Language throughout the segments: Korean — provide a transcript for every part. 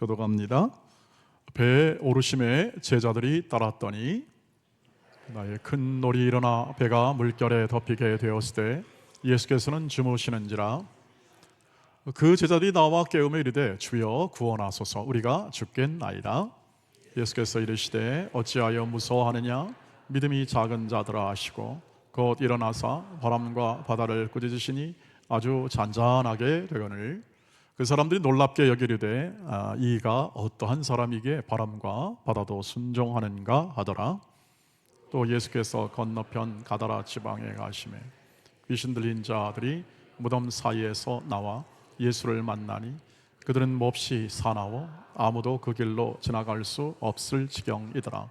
교도갑니다. 배에 오르심에 제자들이 따랐더니 나의 큰 놀이 일어나 배가 물결에 덮이게 되었을 때 예수께서는 주무시는지라. 그 제자들이 나와 깨우며 이르되 주여 구원하소서, 우리가 죽겠나이다. 예수께서 이르시되 어찌하여 무서워하느냐, 믿음이 작은 자들아 하시고 곧 일어나사 바람과 바다를 꾸짖으시니 아주 잔잔하게 되거늘. 그 사람들이 놀랍게 여기르되 이가 어떠한 사람이기에 바람과 바다도 순종하는가 하더라. 또 예수께서 건너편 가다라 지방에 가시매 귀신 들린 자들이 무덤 사이에서 나와 예수를 만나니 그들은 몹시 사나워 아무도 그 길로 지나갈 수 없을 지경이더라.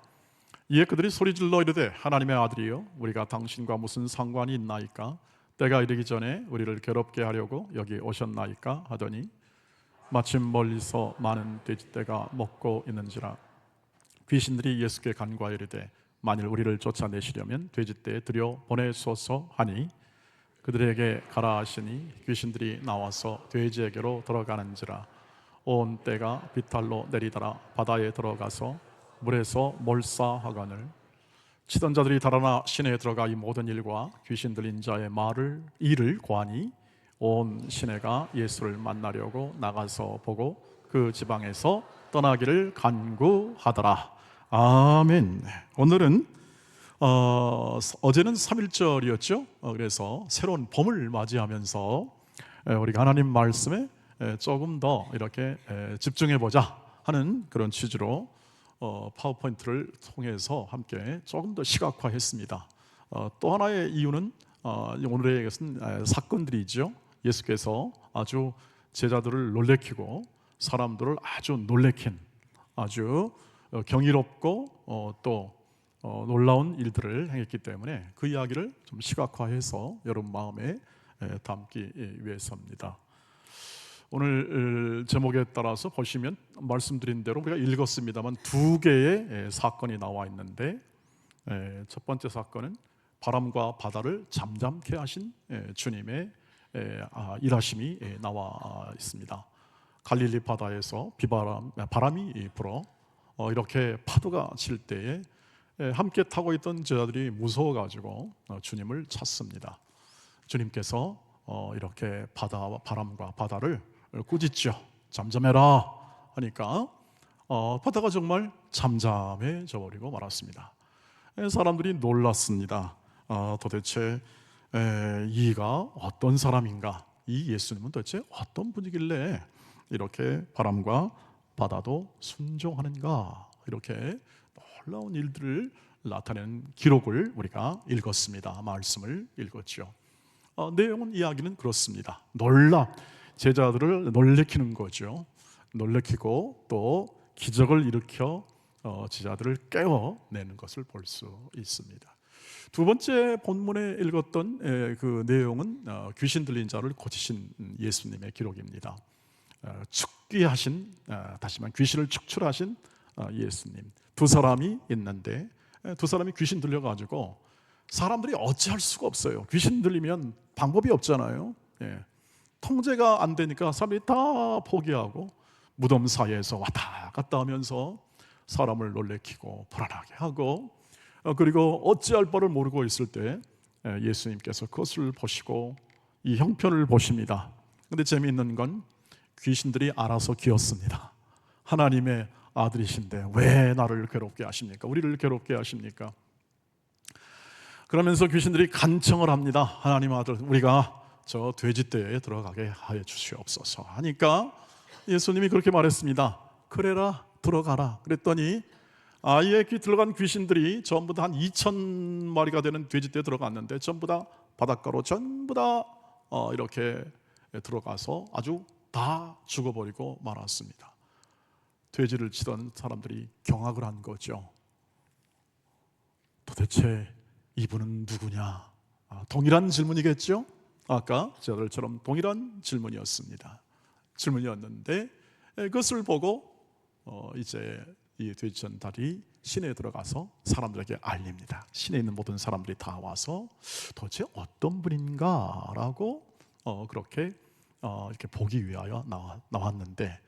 이에 그들이 소리질러 이르되 하나님의 아들이여, 우리가 당신과 무슨 상관이 있나이까? 때가 이르기 전에 우리를 괴롭게 하려고 여기 오셨나이까? 하더니 마침 멀리서 많은 돼지떼가 먹고 있는지라. 귀신들이 예수께 간과하여 이르되 만일 우리를 쫓아내시려면 돼지떼에 들여 보내소서 하니 그들에게 가라 하시니 귀신들이 나와서 돼지에게로 들어가는지라. 온 떼가 비탈로 내리더라 바다에 들어가서 물에서 몰사하거늘. 치던 자들이 달아나 시내에 들어가 이 모든 일과 귀신 들린 자의 일을 고하니 온 시내가 예수를 만나려고 나가서 보고 그 지방에서 떠나기를 간구하더라. 아멘. 오늘은 어제는 3.1절이었죠. 그래서 새로운 봄을 맞이하면서 우리가 하나님 말씀에 조금 더 이렇게 집중해보자 하는 그런 취지로 파워포인트를 통해서 함께 조금 더 시각화했습니다. 또 하나의 이유는 오늘의 것은 사건들이죠. 예수께서 아주 제자들을 놀래키고 사람들을 아주 놀래킨 아주 경이롭고 또 놀라운 일들을 행했기 때문에 그 이야기를 좀 시각화해서 여러분 마음에 담기 위해서입니다. 오늘 제목에 따라서 보시면 말씀드린 대로 우리가 읽었습니다만 두 개의 사건이 나와 있는데, 첫 번째 사건은 바람과 바다를 잠잠케 하신 주님의 일하심이 나와 있습니다. 갈릴리 바다에서 바람이 불어 이렇게 파도가 칠 때에 함께 타고 있던 제자들이 무서워가지고 주님을 찾습니다. 주님께서 이렇게 바람과 바다를 꾸짖죠. 잠잠해라 하니까 바다가 정말 잠잠해져 버리고 말았습니다. 사람들이 놀랐습니다. 도대체 이가 어떤 사람인가, 이 예수님은 도대체 어떤 분이길래 이렇게 바람과 바다도 순종하는가, 이렇게 놀라운 일들을 나타내는 기록을 우리가 읽었습니다. 말씀을 읽었죠. 내용은 이야기는 그렇습니다. 제자들을 놀래키는 거죠. 놀래키고 또 기적을 일으켜 제자들을 깨워내는 것을 볼 수 있습니다. 두 번째 본문에 읽었던 그 내용은 귀신 들린 자를 고치신 예수님의 기록입니다. 다시 말하면 귀신을 축출하신 예수님. 두 사람이 있는데 두 사람이 귀신 들려가지고 사람들이 어찌할 수가 없어요. 귀신 들리면 방법이 없잖아요. 통제가 안 되니까 사람들이 다 포기하고 무덤 사이에서 왔다 갔다 하면서 사람을 놀래키고 불안하게 하고, 그리고 어찌할 바를 모르고 있을 때 예수님께서 그것을 보시고 이 형편을 보십니다. 그런데 재미있는 건 귀신들이 알아서 기었습니다. 하나님의 아들이신데 왜 나를 괴롭게 하십니까? 우리를 괴롭게 하십니까? 그러면서 귀신들이 간청을 합니다. 하나님 아들, 우리가 저 돼지떼에 들어가게 하여 주시옵소서 하니까 예수님이 그렇게 말했습니다. 그래라, 들어가라. 그랬더니 아예 들어간 귀신들이 전부 다 한 2,000마리가 되는 돼지떼에 들어갔는데 전부 다 바닷가로 전부 다 이렇게 들어가서 아주 다 죽어버리고 말았습니다. 돼지를 치던 사람들이 경악을 한 거죠. 도대체 이분은 누구냐? 동일한 질문이겠죠? 아까 저들처럼 동일한 질문이었는데 그것을 보고 이제 이 돼지천달이 시내에 들어가서 사람들에게 알립니다. 시내에 있는 모든 사람들이 다 와서 도대체 어떤 분인가라고 그렇게 이렇게 보기 위하여 나왔는데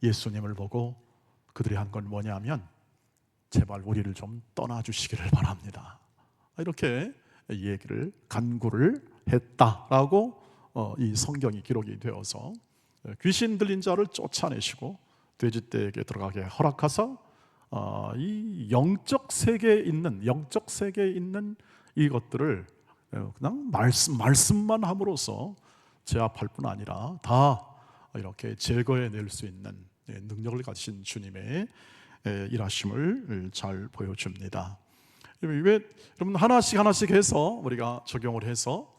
예수님을 보고 그들이 한 건 뭐냐면 제발 우리를 좀 떠나주시기를 바랍니다. 이렇게 얘기를 간구를 했다라고 이 성경이 기록이 되어서 귀신 들린 자를 쫓아내시고 돼지떼에게 들어가게 허락하사 이 영적 세계에 있는 이것들을 그냥 말씀만 함으로써 제압할 뿐 아니라 다 이렇게 제거해낼 수 있는 능력을 가지신 주님의 일하심을 잘 보여줍니다. 왜 여러분 하나씩 해서 우리가 적용을 해서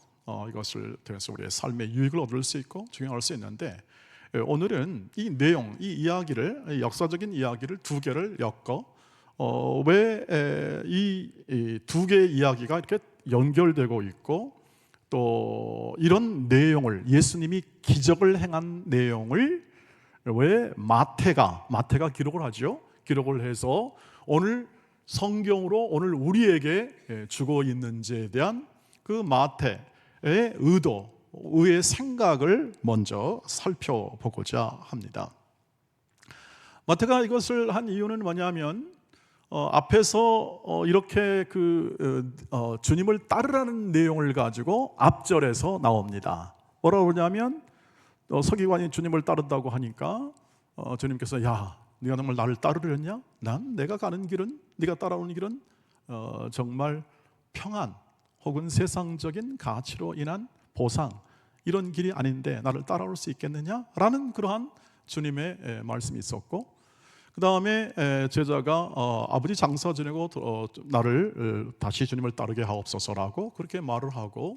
이것을 통해서 우리의 삶의 유익을 얻을 수 있고 적용할 수 있는데, 오늘은 이 내용, 이 이야기를, 역사적인 이야기를 두 개를 엮어 왜 이 두 개의 이야기가 이렇게 연결되고 있고 또 이런 내용을, 예수님이 기적을 행한 내용을 왜 마태가 기록을 하죠. 기록을 해서 오늘 성경으로 오늘 우리에게 주고 있는지에 대한 그 마태의 의의 생각을 먼저 살펴보고자 합니다. 마태가 이것을 한 이유는 뭐냐면 앞에서 이렇게 주님을 따르라는 내용을 가지고 앞절에서 나옵니다. 뭐라고 그러냐면 서기관이 주님을 따른다고 하니까 주님께서 야, 네가 정말 나를 따르려냐? 난 내가 가는 길은, 네가 따라오는 길은 정말 평안 혹은 세상적인 가치로 인한 보상, 이런 길이 아닌데 나를 따라올 수 있겠느냐? 라는 그러한 주님의 말씀이 있었고, 그 다음에 제자가 아버지 장사 지내고 나를 다시 주님을 따르게 하옵소서라고 그렇게 말을 하고,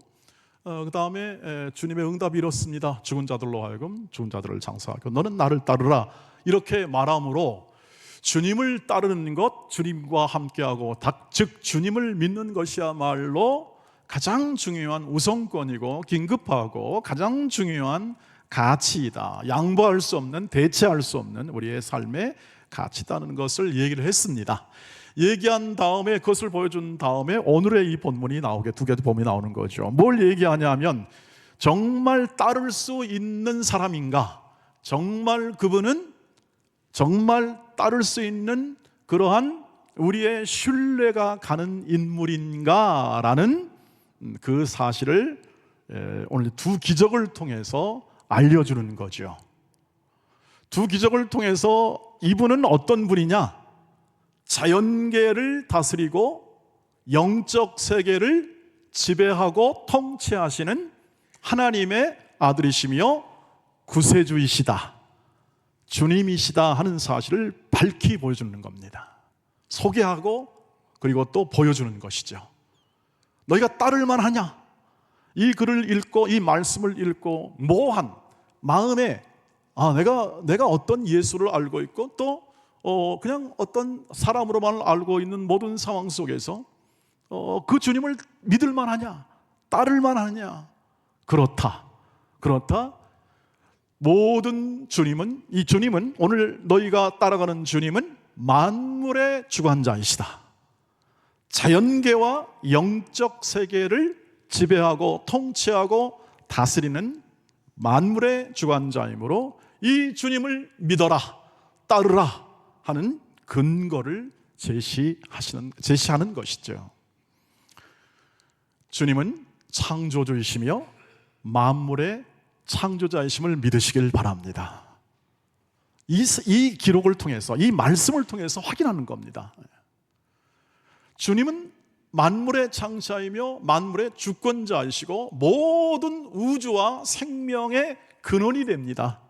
그 다음에 주님의 응답이 이렇습니다. 죽은 자들로 하여금 죽은 자들을 장사하고 너는 나를 따르라, 이렇게 말함으로 주님을 따르는 것, 주님과 함께하고 즉 주님을 믿는 것이야말로 가장 중요한 우선권이고 긴급하고 가장 중요한 가치이다. 양보할 수 없는, 대체할 수 없는 우리의 삶의 가치다는 것을 얘기를 했습니다. 얘기한 다음에, 그것을 보여준 다음에 오늘의 이 본문이 나오게, 두 개의 본문이 나오는 거죠. 뭘 얘기하냐면 정말 따를 수 있는 사람인가, 정말 그분은 정말 따를 수 있는 그러한 우리의 신뢰가 가는 인물인가라는 그 사실을 오늘 두 기적을 통해서 알려주는 거죠. 두 기적을 통해서 이분은 어떤 분이냐? 자연계를 다스리고 영적 세계를 지배하고 통치하시는 하나님의 아들이시며 구세주이시다, 주님이시다 하는 사실을 밝히 보여주는 겁니다. 소개하고 그리고 또 보여주는 것이죠. 너희가 따를 만하냐? 이 글을 읽고 이 말씀을 읽고 모호한 마음에 내가 어떤 예수를 알고 있고 또 그냥 어떤 사람으로만 알고 있는 모든 상황 속에서 그 주님을 믿을 만하냐? 따를 만하냐? 그렇다. 모든 주님은, 이 주님은, 오늘 너희가 따라가는 주님은 만물의 주관자이시다. 자연계와 영적 세계를 지배하고 통치하고 다스리는 만물의 주관자이므로 이 주님을 믿어라, 따르라 하는 근거를 제시하는 것이죠. 주님은 창조주이시며 만물의 창조자이심을 믿으시길 바랍니다. 이 기록을 통해서, 이 말씀을 통해서 확인하는 겁니다. 주님은 만물의 창자이며 만물의 주권자이시고 모든 우주와 생명의 근원이 됩니다.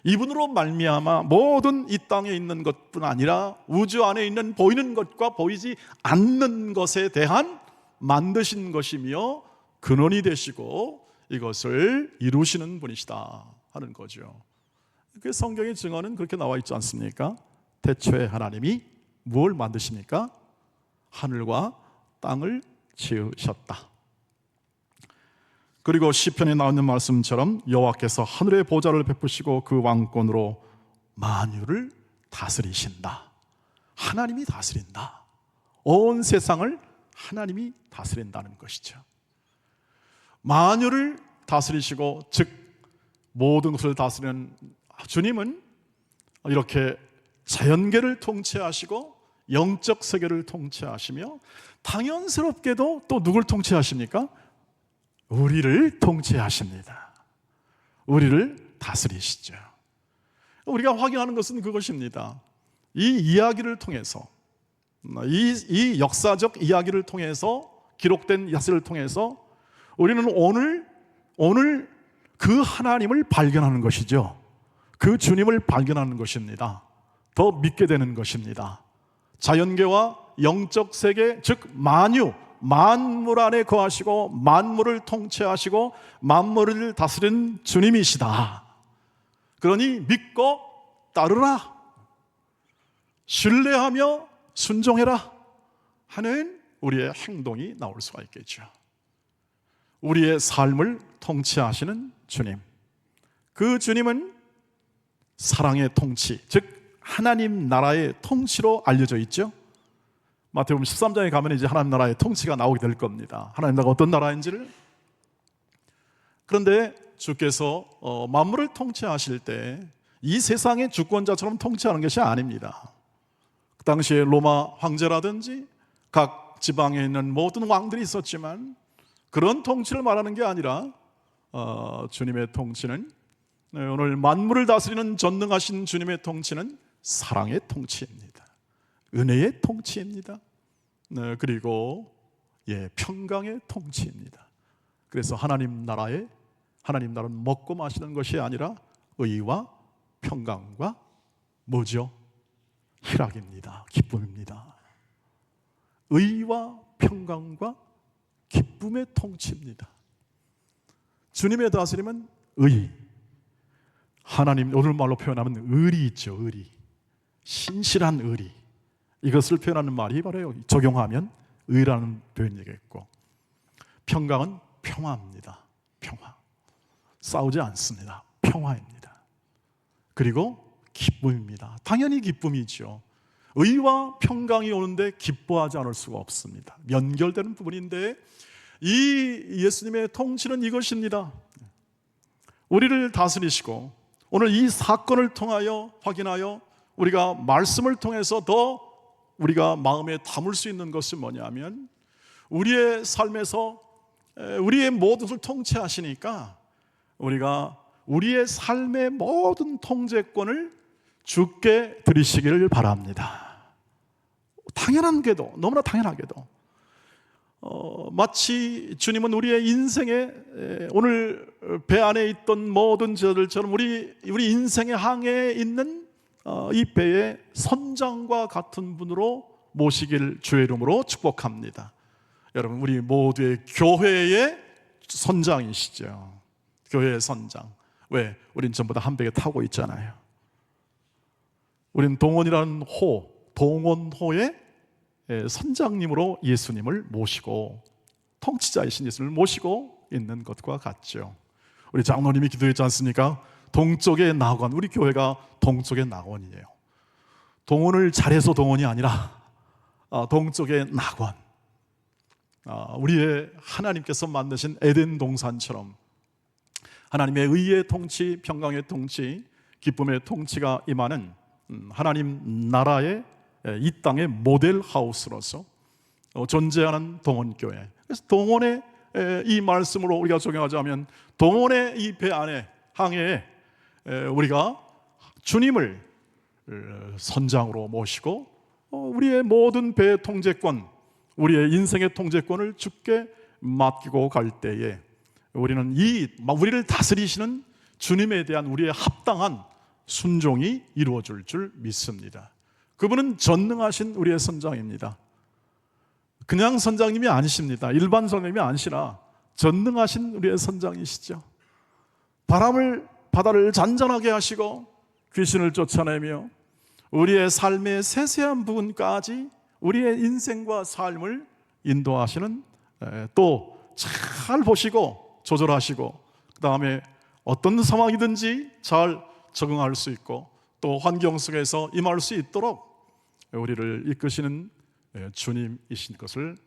이분으로 말미암아 모든 이 땅에 있는 것뿐 아니라 우주 안에 있는 보이는 것과 보이지 않는 것에 대한 만드신 것이며 근원이 되시고 이것을 이루시는 분이시다 하는 거죠. 그 성경의 증언은 그렇게 나와 있지 않습니까? 태초에 하나님이 무엇을 만드십니까? 하늘과 땅을 지으셨다. 그리고 시편에 나오는 말씀처럼 여호와께서 하늘의 보좌를 베푸시고 그 왕권으로 만유를 다스리신다. 하나님이 다스린다. 온 세상을 하나님이 다스린다는 것이죠. 만유를 다스리시고 즉 모든 것을 다스리는 주님은 이렇게 자연계를 통치하시고 영적 세계를 통치하시며 당연스럽게도 또 누굴 통치하십니까? 우리를 통치하십니다. 우리를 다스리시죠. 우리가 확인하는 것은 그것입니다. 이 이야기를 통해서, 이 역사적 이야기를 통해서, 기록된 역사를 통해서 우리는 오늘 그 하나님을 발견하는 것이죠. 그 주님을 발견하는 것입니다. 더 믿게 되는 것입니다. 자연계와 영적 세계, 즉 만물 안에 거하시고 만물을 통치하시고 만물을 다스리는 주님이시다. 그러니 믿고 따르라, 신뢰하며 순종해라 하는 우리의 행동이 나올 수가 있겠죠. 우리의 삶을 통치하시는 주님, 그 주님은 사랑의 통치, 즉 하나님 나라의 통치로 알려져 있죠. 마태복음 13장에 가면 이제 하나님 나라의 통치가 나오게 될 겁니다. 하나님 나라가 어떤 나라인지를. 그런데 주께서 만물을 통치하실 때 이 세상의 주권자처럼 통치하는 것이 아닙니다. 그 당시에 로마 황제라든지 각 지방에 있는 모든 왕들이 있었지만 그런 통치를 말하는 게 아니라 주님의 통치는, 오늘 만물을 다스리는 전능하신 주님의 통치는 사랑의 통치입니다. 은혜의 통치입니다. 그리고 평강의 통치입니다. 그래서 하나님 나라는 먹고 마시는 것이 아니라 의와 평강과 뭐죠? 희락입니다. 기쁨입니다. 의와 평강과 기쁨의 통치입니다. 주님의 다스림은 의, 하나님 오늘 말로 표현하면 의리 있죠. 의리, 신실한 의리, 이것을 표현하는 말이 바로 적용하면 의라는 표현이 되겠고, 평강은 평화입니다. 평화, 싸우지 않습니다. 평화입니다. 그리고 기쁨입니다. 당연히 기쁨이죠. 의와 평강이 오는데 기뻐하지 않을 수가 없습니다. 연결되는 부분인데, 이 예수님의 통치는 이것입니다. 우리를 다스리시고, 오늘 이 사건을 통하여 확인하여 우리가 말씀을 통해서 더 우리가 마음에 담을 수 있는 것은 뭐냐면, 우리의 삶에서 우리의 모든 것을 통치하시니까 우리가 우리의 삶의 모든 통제권을 주께 드리시기를 바랍니다. 당연한게도, 너무나 당연하게도 마치 주님은 우리의 인생에, 오늘 배 안에 있던 모든 저들처럼 우리 인생의 항해에 있는 이 배의 선장과 같은 분으로 모시길 주의 이름으로 축복합니다. 여러분, 우리 모두의 교회의 선장이시죠. 교회의 선장. 왜? 우린 전부 다 한 배에 타고 있잖아요. 우린 동원이라는 동원호의 선장님으로 예수님을 모시고, 통치자이신 예수님을 모시고 있는 것과 같죠. 우리 장로님이 기도했지 않습니까? 동쪽의 낙원, 우리 교회가 동쪽의 낙원이에요. 동원을 잘해서 동원이 아니라 동쪽의 낙원, 우리의 하나님께서 만드신 에덴 동산처럼 하나님의 의의 통치, 평강의 통치, 기쁨의 통치가 임하는 하나님 나라의 이 땅의 모델 하우스로서 존재하는 동원교회. 그래서 동원의 이 말씀으로 우리가 적용하자면, 동원의 이 배 안에 항해에 우리가 주님을 선장으로 모시고 우리의 모든 배의 통제권, 우리의 인생의 통제권을 주께 맡기고 갈 때에 우리는 우리를 다스리시는 주님에 대한 우리의 합당한 순종이 이루어질 줄 믿습니다. 그분은 전능하신 우리의 선장입니다. 그냥 선장님이 아니십니다. 일반 선장님이 아니시라 전능하신 우리의 선장이시죠. 바다를 잔잔하게 하시고 귀신을 쫓아내며 우리의 삶의 세세한 부분까지 우리의 인생과 삶을 인도하시는, 또 잘 보시고 조절하시고, 그 다음에 어떤 상황이든지 잘 적응할 수 있고 또 환경 속에서 임할 수 있도록 우리를 이끄시는 주님이신 것을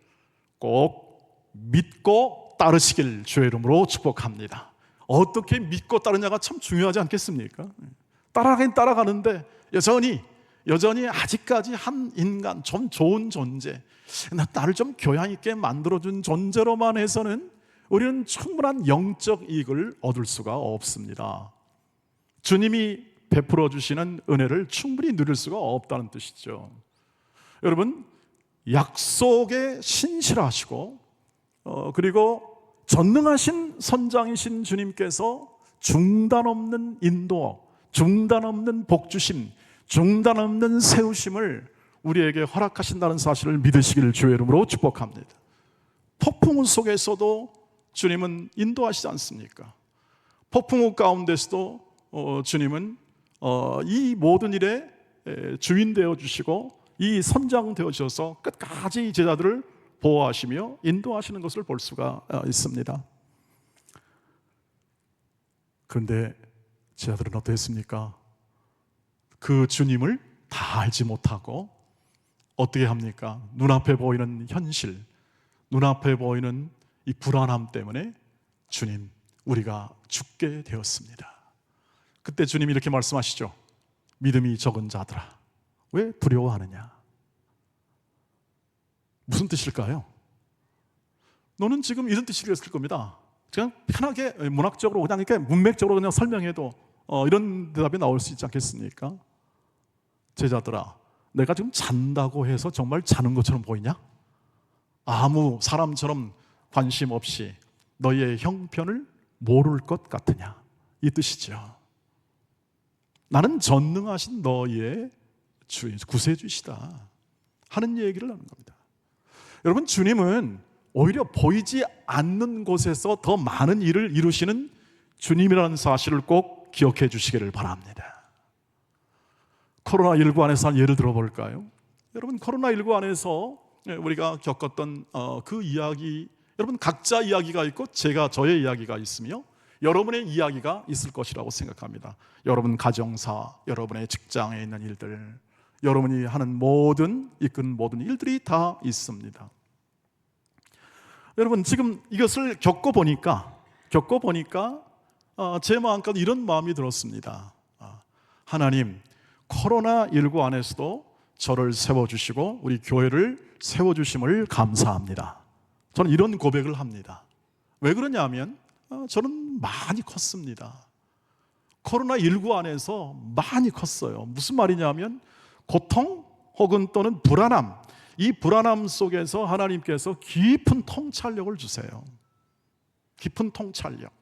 꼭 믿고 따르시길 주의 이름으로 축복합니다. 어떻게 믿고 따르냐가 참 중요하지 않겠습니까? 따라가긴 따라가는데 여전히 아직까지 한 인간, 좀 좋은 존재, 나를 좀 교양 있게 만들어준 존재로만 해서는 우리는 충분한 영적 이익을 얻을 수가 없습니다. 주님이 베풀어 주시는 은혜를 충분히 누릴 수가 없다는 뜻이죠. 여러분, 약속에 신실하시고 그리고 전능하신 선장이신 주님께서 중단 없는 인도, 중단 없는 복주심, 중단 없는 세우심을 우리에게 허락하신다는 사실을 믿으시기를 주의 이름으로 축복합니다. 폭풍우 속에서도 주님은 인도하시지 않습니까? 폭풍우 가운데서도 주님은 이 모든 일에 주인 되어 주시고 이 선장 되어 주셔서 끝까지 제자들을 보호하시며 인도하시는 것을 볼 수가 있습니다. 그런데 제자들은 어떠했습니까? 그 주님을 다 알지 못하고 어떻게 합니까? 눈앞에 보이는 현실, 눈앞에 보이는 이 불안함 때문에 주님, 우리가 죽게 되었습니다. 그때 주님이 이렇게 말씀하시죠. 믿음이 적은 자들아, 왜 두려워하느냐? 무슨 뜻일까요? 너는 지금 이런 뜻이었을 겁니다. 그냥 편하게 문학적으로 그냥 이렇게 문맥적으로 그냥 설명해도 이런 대답이 나올 수 있지 않겠습니까? 제자들아, 내가 지금 잔다고 해서 정말 자는 것처럼 보이냐? 아무 사람처럼 관심 없이 너희의 형편을 모를 것 같으냐? 이 뜻이죠. 나는 전능하신 너희의 주인, 구세주시다 하는 얘기를 하는 겁니다. 여러분, 주님은 오히려 보이지 않는 곳에서 더 많은 일을 이루시는 주님이라는 사실을 꼭 기억해 주시기를 바랍니다. 코로나19 안에서 한 예를 들어볼까요? 여러분, 코로나19 안에서 우리가 겪었던 그 이야기, 여러분 각자 이야기가 있고 저의 이야기가 있으며 여러분의 이야기가 있을 것이라고 생각합니다. 여러분 가정사, 여러분의 직장에 있는 일들, 여러분이 하는 이끈 모든 일들이 다 있습니다. 여러분, 지금 이것을 겪어보니까 제 마음까지 이런 마음이 들었습니다. 하나님, 코로나19 안에서도 저를 세워주시고 우리 교회를 세워주심을 감사합니다. 저는 이런 고백을 합니다. 왜 그러냐면 저는 많이 컸습니다. 코로나19 안에서 많이 컸어요. 무슨 말이냐면 고통 혹은 또는 불안함, 이 불안함 속에서 하나님께서 깊은 통찰력을 주세요. 깊은 통찰력.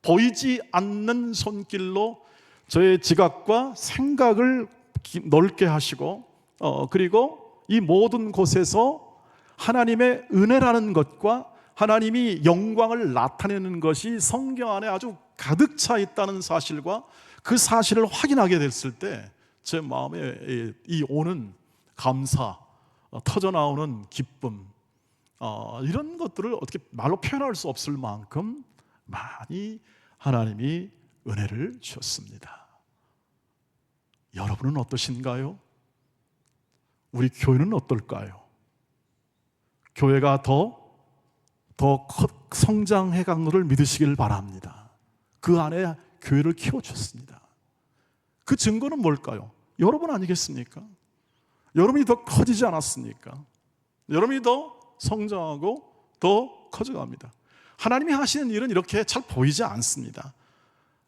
보이지 않는 손길로 저의 지각과 생각을 넓게 하시고 그리고 이 모든 곳에서 하나님의 은혜라는 것과 하나님이 영광을 나타내는 것이 성경 안에 아주 가득 차 있다는 사실과 그 사실을 확인하게 됐을 때 제 마음에 이 오는 감사, 터져나오는 기쁨, 이런 것들을 어떻게 말로 표현할 수 없을 만큼 많이 하나님이 은혜를 주셨습니다. 여러분은 어떠신가요? 우리 교회는 어떨까요? 교회가 더 성장해 간 것을 믿으시길 바랍니다. 그 안에 교회를 키워주셨습니다. 그 증거는 뭘까요? 여러분 아니겠습니까? 여러분이 더 커지지 않았습니까? 여러분이 더 성장하고 더 커져갑니다. 하나님이 하시는 일은 이렇게 잘 보이지 않습니다.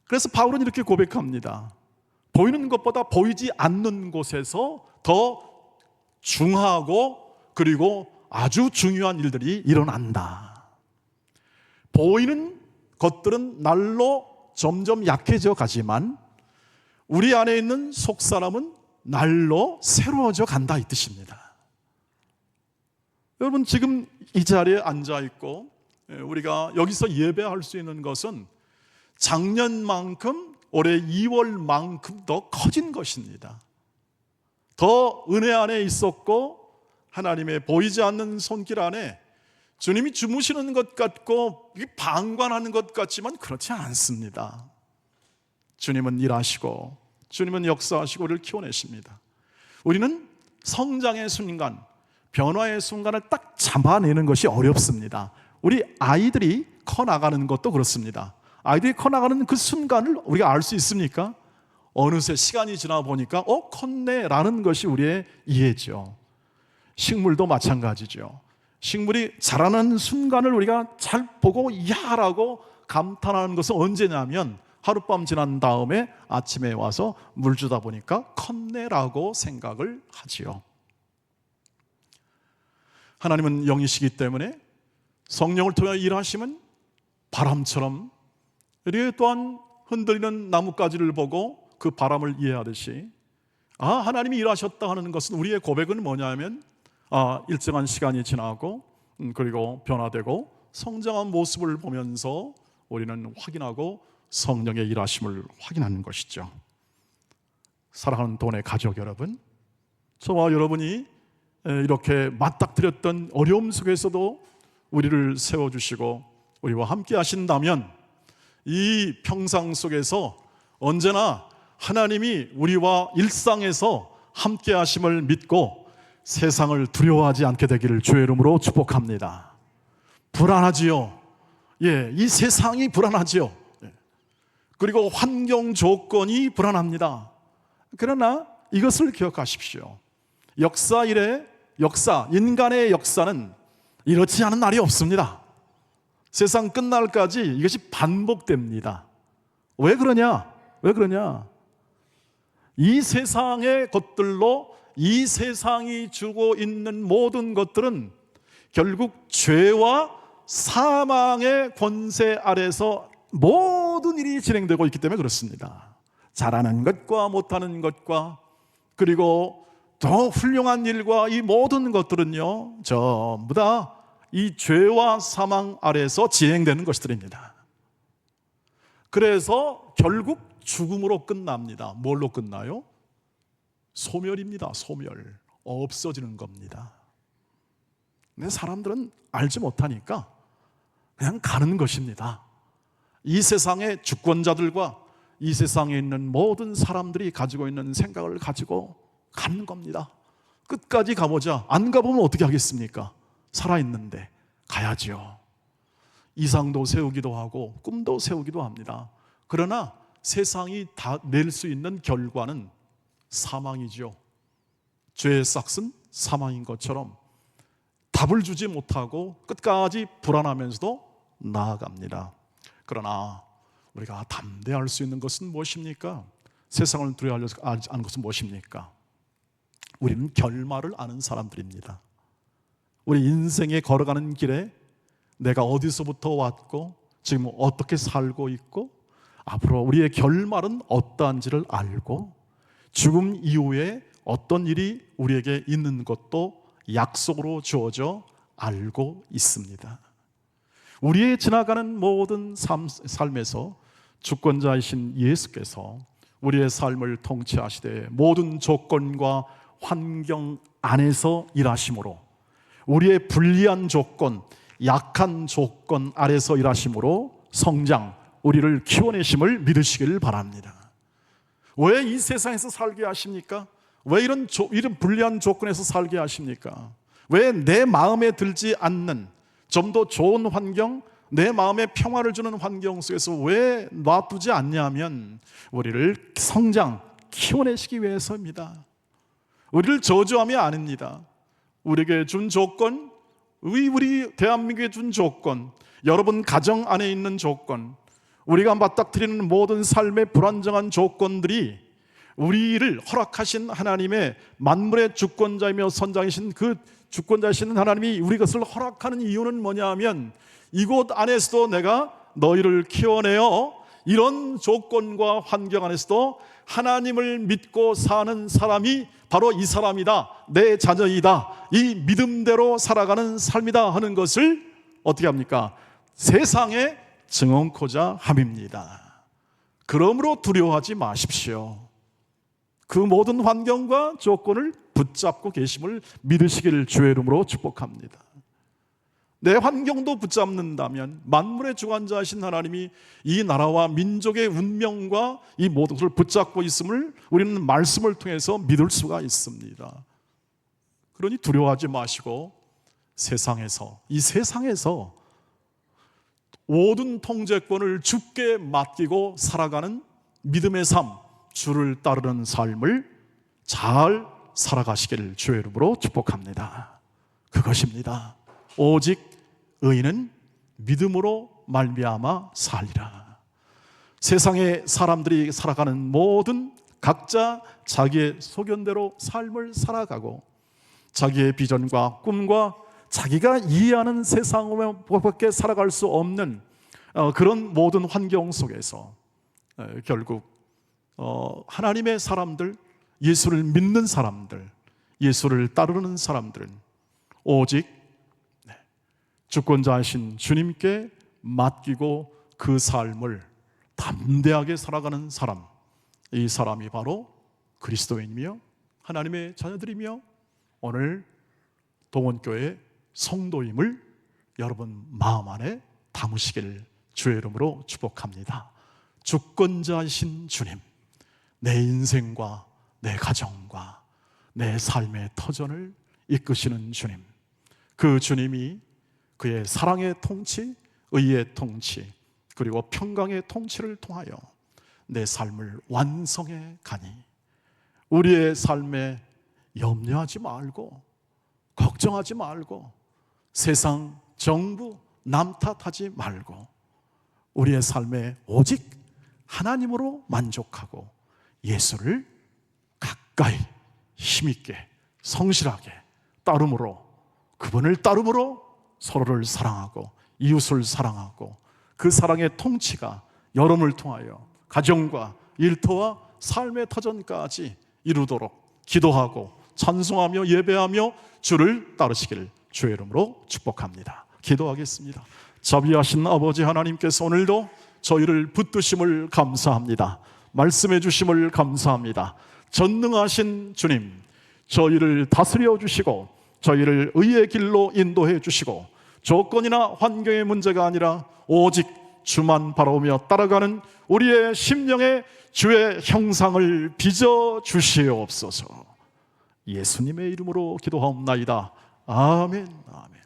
그래서 바울은 이렇게 고백합니다. 보이는 것보다 보이지 않는 곳에서 더 중하고 그리고 아주 중요한 일들이 일어난다. 보이는 것들은 날로 점점 약해져 가지만 우리 안에 있는 속사람은 날로 새로워져 간다, 이 뜻입니다. 여러분, 지금 이 자리에 앉아 있고 우리가 여기서 예배할 수 있는 것은 작년만큼 올해 2월만큼 더 커진 것입니다. 더 은혜 안에 있었고 하나님의 보이지 않는 손길 안에 주님이 주무시는 것 같고 방관하는 것 같지만 그렇지 않습니다. 주님은 일하시고 주님은 역사하시고 우리를 키워내십니다. 우리는 성장의 순간, 변화의 순간을 딱 잡아내는 것이 어렵습니다. 우리 아이들이 커나가는 것도 그렇습니다. 아이들이 커나가는 그 순간을 우리가 알 수 있습니까? 어느새 시간이 지나 보니까 컸네라는 것이 우리의 이해죠. 식물도 마찬가지죠. 식물이 자라는 순간을 우리가 잘 보고 야라고 감탄하는 것은 언제냐면 하룻밤 지난 다음에 아침에 와서 물 주다 보니까 컸네라고 생각을 하지요. 하나님은 영이시기 때문에 성령을 통해 일하시면 바람처럼 우리 또한 흔들리는 나뭇가지를 보고 그 바람을 이해하듯이 하나님이 일하셨다 하는 것은 우리의 고백은 뭐냐면 일정한 시간이 지나고 그리고 변화되고 성장한 모습을 보면서 우리는 확인하고 성령의 일하심을 확인하는 것이죠. 사랑하는 돈의 가족 여러분, 저와 여러분이 이렇게 맞닥뜨렸던 어려움 속에서도 우리를 세워주시고 우리와 함께 하신다면 이 평상 속에서 언제나 하나님이 우리와 일상에서 함께 하심을 믿고 세상을 두려워하지 않게 되기를 주의 이름으로 축복합니다. 불안하지요. 이 세상이 불안하지요. 그리고 환경 조건이 불안합니다. 그러나 이것을 기억하십시오. 역사 이래 인간의 역사는 이렇지 않은 날이 없습니다. 세상 끝날까지 이것이 반복됩니다. 왜 그러냐? 이 세상의 것들로 이 세상이 주고 있는 모든 것들은 결국 죄와 사망의 권세 아래서 모든 일이 진행되고 있기 때문에 그렇습니다. 잘하는 것과 못하는 것과 그리고 더 훌륭한 일과 이 모든 것들은요 전부 다 이 죄와 사망 아래에서 진행되는 것들입니다. 그래서 결국 죽음으로 끝납니다. 뭘로 끝나요? 소멸입니다. 소멸. 없어지는 겁니다. 근데 사람들은 알지 못하니까 그냥 가는 것입니다. 이 세상의 주권자들과 이 세상에 있는 모든 사람들이 가지고 있는 생각을 가지고 가는 겁니다. 끝까지 가보자. 안 가보면 어떻게 하겠습니까? 살아있는데 가야지요. 이상도 세우기도 하고 꿈도 세우기도 합니다. 그러나 세상이 다 낼 수 있는 결과는 사망이죠. 죄의 싹은 사망인 것처럼 답을 주지 못하고 끝까지 불안하면서도 나아갑니다. 그러나 우리가 담대할 수 있는 것은 무엇입니까? 세상을 두려워하지 않는 것은 무엇입니까? 우리는 결말을 아는 사람들입니다. 우리 인생에 걸어가는 길에 내가 어디서부터 왔고 지금 어떻게 살고 있고 앞으로 우리의 결말은 어떠한지를 알고 죽음 이후에 어떤 일이 우리에게 있는 것도 약속으로 주어져 알고 있습니다. 우리의 지나가는 모든 삶에서 주권자이신 예수께서 우리의 삶을 통치하시되 모든 조건과 환경 안에서 일하심으로 우리의 불리한 조건, 약한 조건 아래서 일하심으로 성장, 우리를 키워내심을 믿으시기를 바랍니다. 왜 이 세상에서 살게 하십니까? 왜 이런 불리한 조건에서 살게 하십니까? 왜 내 마음에 들지 않는 좀 더 좋은 환경, 내 마음에 평화를 주는 환경 속에서 왜 놔두지 않냐면 우리를 성장, 키워내시기 위해서입니다. 우리를 저주함이 아닙니다. 우리에게 준 조건, 우리 대한민국에 준 조건, 여러분 가정 안에 있는 조건, 우리가 맞닥뜨리는 모든 삶의 불안정한 조건들이 우리를 허락하신 하나님의 만물의 주권자이며 선장이신 그 주권자이신 하나님이 우리 것을 허락하는 이유는 뭐냐 하면 이곳 안에서도 내가 너희를 키워내어 이런 조건과 환경 안에서도 하나님을 믿고 사는 사람이 바로 이 사람이다, 내 자녀이다, 이 믿음대로 살아가는 삶이다 하는 것을 어떻게 합니까? 세상에 증언코자 함입니다. 그러므로 두려워하지 마십시오. 그 모든 환경과 조건을 붙잡고 계심을 믿으시기를 주의 이름으로 축복합니다. 내 환경도 붙잡는다면 만물의 주관자이신 하나님이 이 나라와 민족의 운명과 이 모든 것을 붙잡고 있음을 우리는 말씀을 통해서 믿을 수가 있습니다. 그러니 두려워하지 마시고 이 세상에서 모든 통제권을 주께 맡기고 살아가는 믿음의 삶, 주를 따르는 삶을 잘 살아가시기를 주의 이름으로 축복합니다. 그것입니다. 오직 의인은 믿음으로 말미암아 살리라. 세상의 사람들이 살아가는 모든 각자 자기의 소견대로 삶을 살아가고 자기의 비전과 꿈과 자기가 이해하는 세상으로밖에 살아갈 수 없는 그런 모든 환경 속에서 결국 하나님의 사람들, 예수를 믿는 사람들, 예수를 따르는 사람들은 오직 주권자이신 주님께 맡기고 그 삶을 담대하게 살아가는 사람, 이 사람이 바로 그리스도인이며 하나님의 자녀들이며 오늘 동원교회 성도임을 여러분 마음 안에 담으시길 주의 이름으로 축복합니다. 주권자이신 주님, 내 인생과 내 가정과 내 삶의 터전을 이끄시는 주님, 그 주님이 그의 사랑의 통치, 의의 통치, 그리고 평강의 통치를 통하여 내 삶을 완성해 가니 우리의 삶에 염려하지 말고 걱정하지 말고 세상, 정부, 남 탓하지 말고 우리의 삶에 오직 하나님으로 만족하고 예수를 가까이 힘있게 성실하게 따름으로, 그분을 따름으로 서로를 사랑하고 이웃을 사랑하고 그 사랑의 통치가 여러분을 통하여 가정과 일터와 삶의 터전까지 이루도록 기도하고 찬송하며 예배하며 주를 따르시길 주의 이름으로 축복합니다. 기도하겠습니다. 자비하신 아버지 하나님께서 오늘도 저희를 붙드심을 감사합니다. 말씀해 주심을 감사합니다. 전능하신 주님, 저희를 다스려 주시고 저희를 의의 길로 인도해 주시고 조건이나 환경의 문제가 아니라 오직 주만 바라보며 따라가는 우리의 심령에 주의 형상을 빚어 주시옵소서. 예수님의 이름으로 기도하옵나이다. 아멘. 아멘.